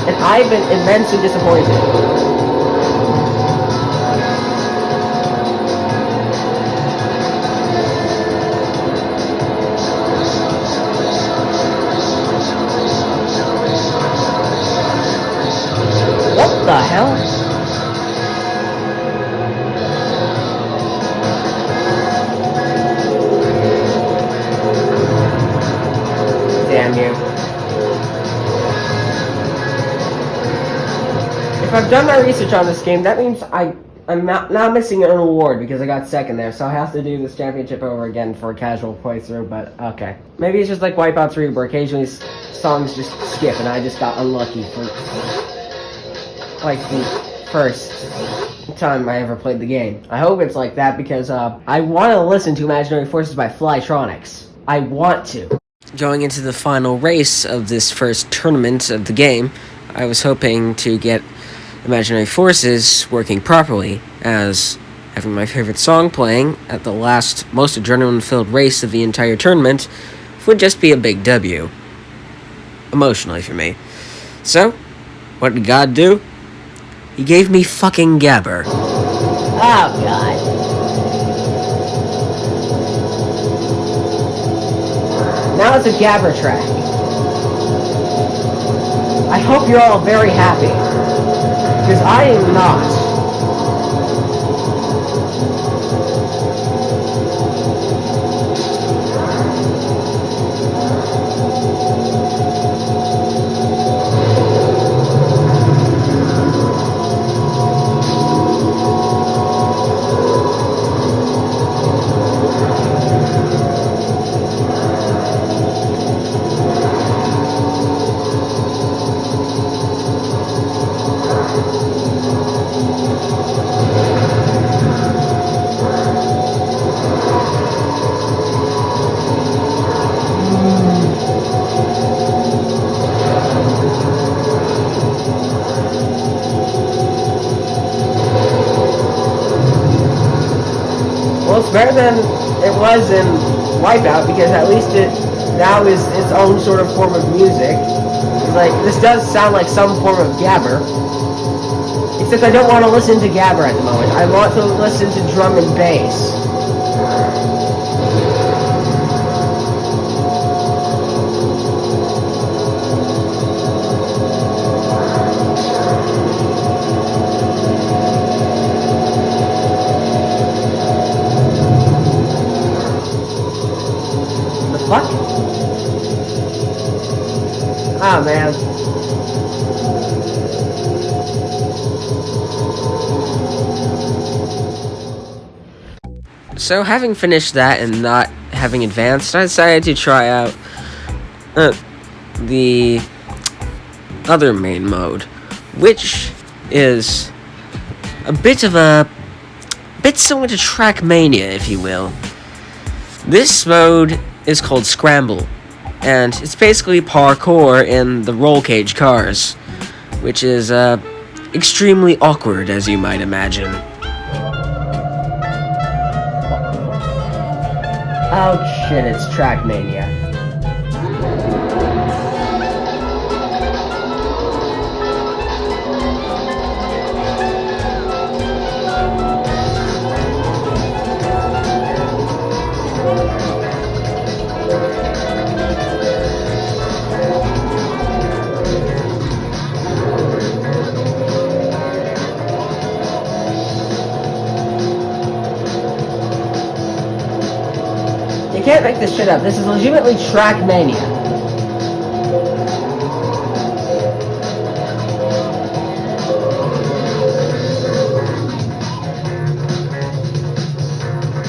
And I've been immensely disappointed. What the hell? Damn you. If I've done my research on this game, that means I'm now missing an award because I got second there, so I have to do this championship over again for a casual playthrough, but okay. Maybe it's just like Wipeout 3, where occasionally songs just skip and I just got unlucky for like the first time I ever played the game. I hope it's like that because I want to listen to Imaginary Forces by Flytronics. I want to. Going into the final race of this first tournament of the game, I was hoping to get Imaginary Forces working properly, as having my favorite song playing at the last most adrenaline-filled race of the entire tournament would just be a big W. Emotionally for me. So, what did God do? He gave me fucking Gabber. Oh, God. Now it's a Gabber track. I hope you're all very happy. Because I am not. Well, it's better than it was in Wipeout, because at least it now is its own sort of form of music. It's like, this does sound like some form of Gabber. Except I don't want to listen to Gabber at the moment. I want to listen to drum and bass. on, man. So, having finished that and not having advanced, I decided to try out the other main mode, which is a bit similar to Trackmania, if you will. This mode is called Scramble, and it's basically parkour in the roll cage cars, which is extremely awkward, as you might imagine. Oh shit, it's Trackmania. You can't make this shit up. This is legitimately Trackmania.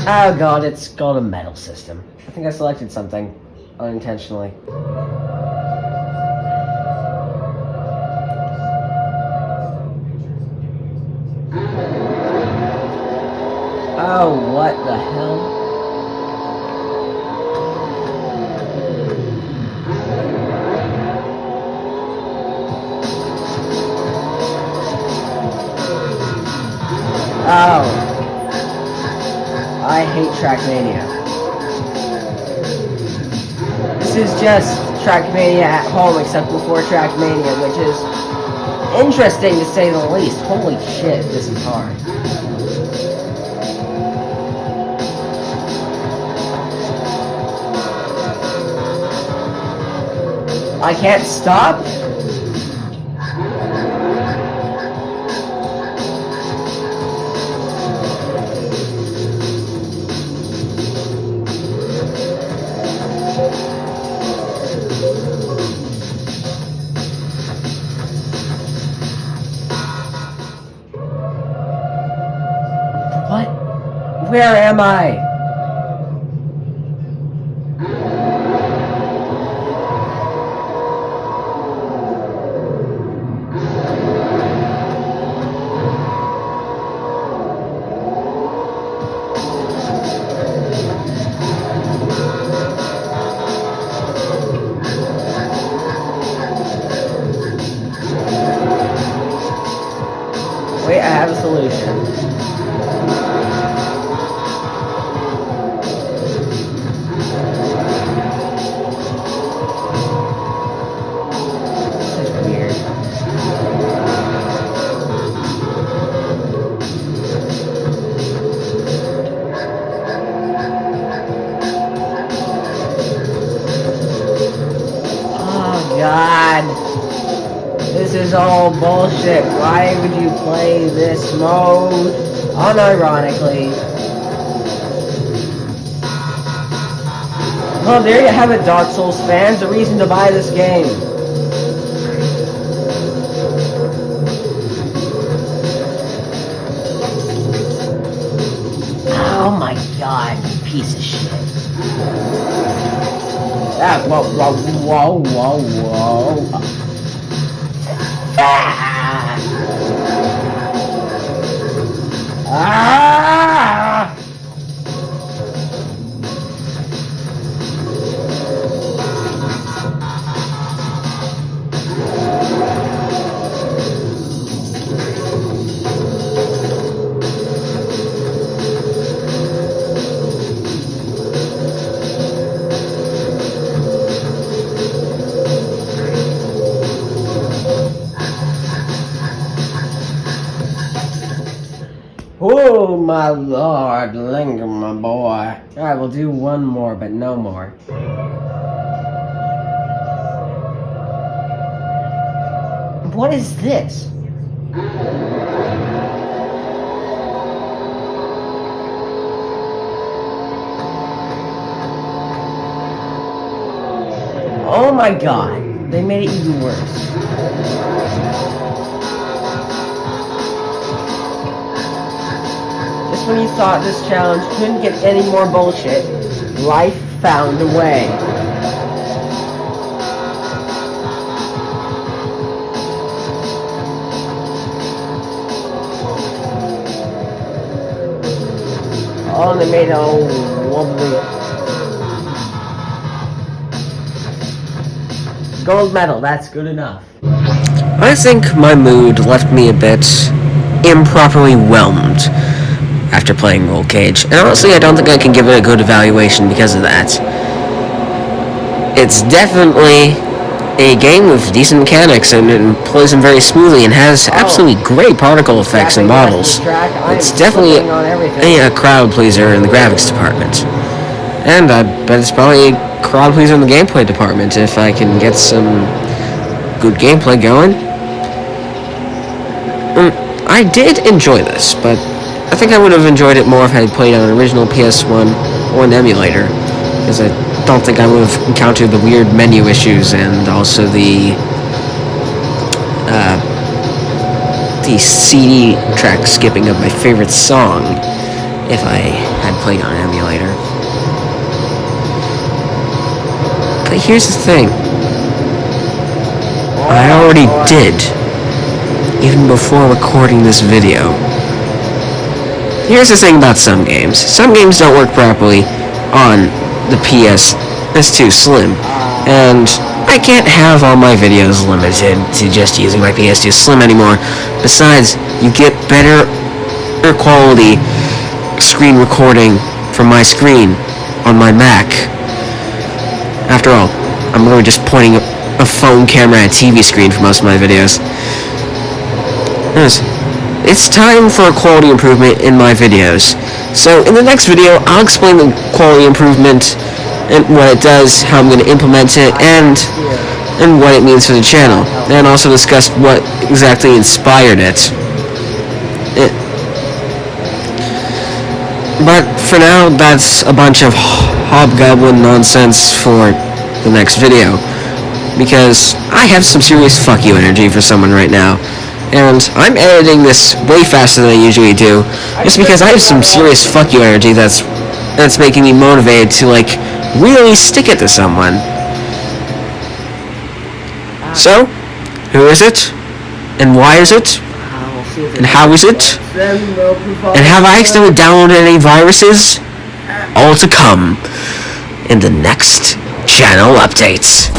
Oh god, it's called a metal system. I think I selected something unintentionally. Oh, what the hell? Oh. I hate Trackmania. This is just Trackmania at home, except before Trackmania, which is interesting to say the least. Holy shit, this is hard. I can't stop? What? Where am I? Wait, I have a solution. This is weird. Oh god. This is all bullshit. Why would you play this mode unironically? Well, there you have it, Dark Souls fans. A reason to buy this game. Oh my god, you piece of shit. Ah, whoa, whoa, whoa, whoa, whoa. Ah! Ah! Oh my lord, linger my boy. Alright, we'll do one more, but no more. What is this? Oh my god. They made it even worse. Just when you thought this challenge couldn't get any more bullshit, life found a way. Oh, and they made it all wobbly. Gold medal, that's good enough. I think my mood left me a bit improperly whelmed after playing Roll Cage, and honestly I don't think I can give it a good evaluation because of that. It's definitely a game with decent mechanics and it plays them very smoothly and has absolutely great particle effects and models. It's definitely a crowd pleaser in the graphics department. And I bet it's probably a crowd pleaser in the gameplay department if I can get some good gameplay going. I did enjoy this, but I think I would have enjoyed it more if I had played on an original PS1 or an emulator, because I don't think I would have encountered the weird menu issues and also the CD track skipping of my favorite song if I had played on an emulator. But here's the thing. I already did, even before recording this video. Here's the thing about some games. Some games don't work properly on the PS2 Slim, and I can't have all my videos limited to just using my PS2 Slim anymore. Besides, you get better quality screen recording from my screen on my Mac. After all, I'm really just pointing a phone camera at a TV screen for most of my videos. Yes. It's time for a quality improvement in my videos. So in the next video, I'll explain the quality improvement and what it does, how I'm going to implement it, and what it means for the channel. And also discuss what exactly inspired it. But for now, that's a bunch of hobgoblin nonsense for the next video. Because I have some serious fuck you energy for someone right now. And I'm editing this way faster than I usually do, just because I have some serious fuck you energy that's making me motivated to, like, really stick it to someone. So, who is it? And why is it? And how is it? And have I accidentally downloaded any viruses? All to come in the next channel updates.